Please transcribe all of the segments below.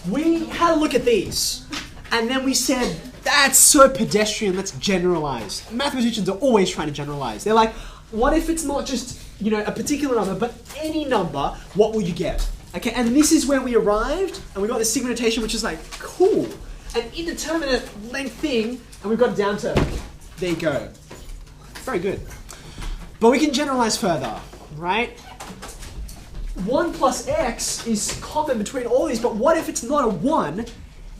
we had a look at these, and then we said, that's so pedestrian, let's generalize. Mathematicians are always trying to generalize. They're like, what if it's not just, a particular number, but any number, what will you get? Okay, and this is where we arrived, and we got this sigma notation, which is like, cool. An indeterminate length thing, and we've got it down to, there you go. Very good. But we can generalize further, right? 1 plus x is common between all these, but what if it's not a 1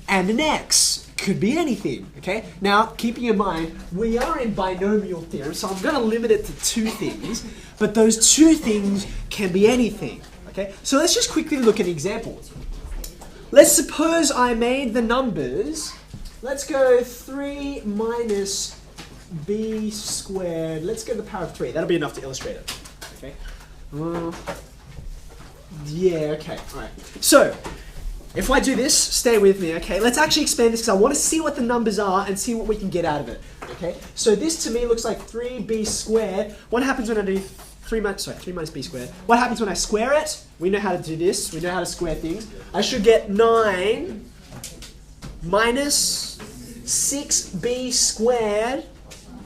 and an x? Could be anything, okay? Now, keeping in mind, we are in binomial theorem, so I'm going to limit it to 2 things, but those 2 things can be anything, okay? So let's just quickly look at examples. Let's suppose I made the numbers, let's go 3 minus b squared, let's go to the power of 3, that'll be enough to illustrate it, okay? Yeah, okay, alright. So, if I do this, stay with me, okay? Let's actually expand this because I want to see what the numbers are and see what we can get out of it, okay? So this to me looks like 3b squared. What happens when I do 3 minus b squared? What happens when I square it? We know how to do this. We know how to square things. I should get 9 minus 6b squared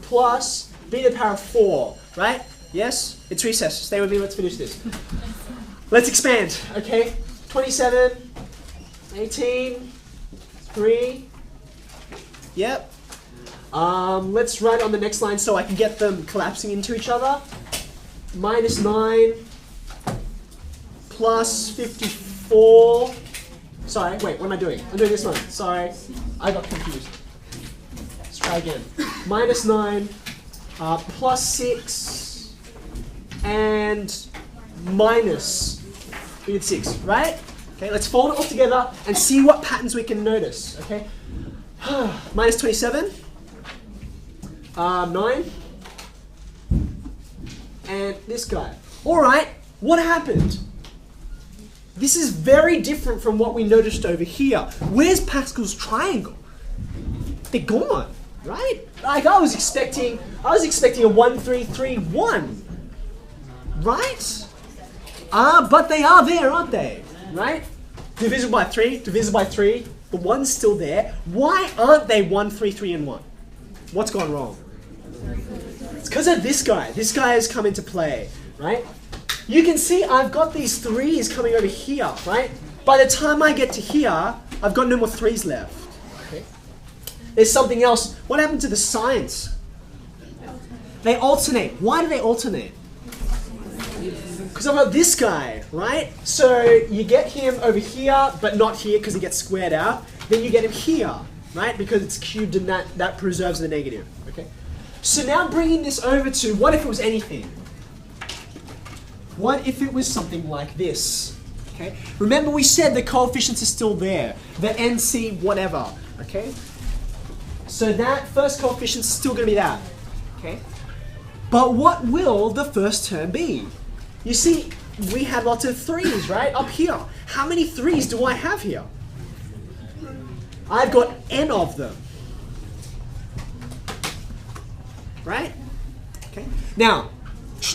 plus b to the power of 4, right? Yes? It's recess. Stay with me. Let's finish this. Let's expand, okay? 27, 18, 3, yep. Let's write on the next line so I can get them collapsing into each other. Minus 9 plus 54. Sorry, wait, what am I doing? I'm doing this one. Sorry, I got confused. Let's try again. Minus 9 plus 6 and minus 6, right? Okay, let's fold it all together and see what patterns we can notice, okay? Minus 27, 9, and this guy. All right, what happened? This is very different from what we noticed over here. Where's Pascal's triangle? They're gone, right? Like I was expecting a 1, 3, 3, 1, right? But they are there, aren't they? Right? Divisible by 3, divisible by 3, the 1's still there. Why aren't they 1, 3, 3, and 1? What's gone wrong? It's because of this guy. This guy has come into play, right? You can see I've got these 3's coming over here, right? By the time I get to here, I've got no more 3's left. Okay. There's something else. What happened to the signs? They alternate. Why do they alternate? Because I've got this guy, right? So you get him over here, but not here because he gets squared out. Then you get him here, right? Because it's cubed and that preserves the negative, okay? So now bringing this over to, what if it was anything? What if it was something like this, okay? Remember we said the coefficients are still there, the NC whatever, okay? So that first coefficient is still going to be that, okay? But what will the first term be? You see, we had lots of 3's, right? Up here. How many 3's do I have here? I've got n of them. Right? Okay. Now,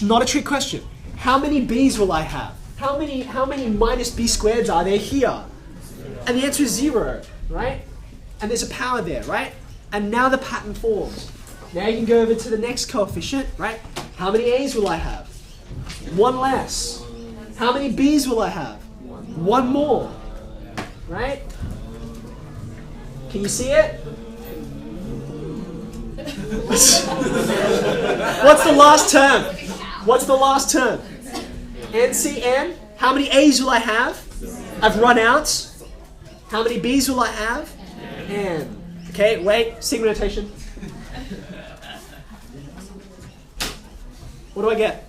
not a trick question. How many b's will I have? How many minus b squareds are there here? And the answer is 0, right? And there's a power there, right? And now the pattern forms. Now you can go over to the next coefficient, right? How many a's will I have? 1 less. How many b's will I have? 1 more. Right? Can you see it? What's the last term? What's the last term? NCN. How many a's will I have? I've run out. How many b's will I have? N. Okay, wait. Sigma notation. What do I get?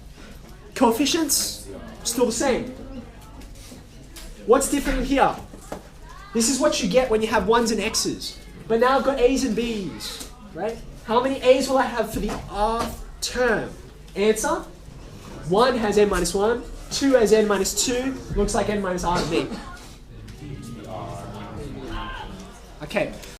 Coefficients, still the same. What's different here? This is what you get when you have 1's and x's. But now I've got a's and b's, right? How many a's will I have for the rth term? Answer, 1 has n minus 1, 2 has n minus 2, looks like n minus r to me. Okay,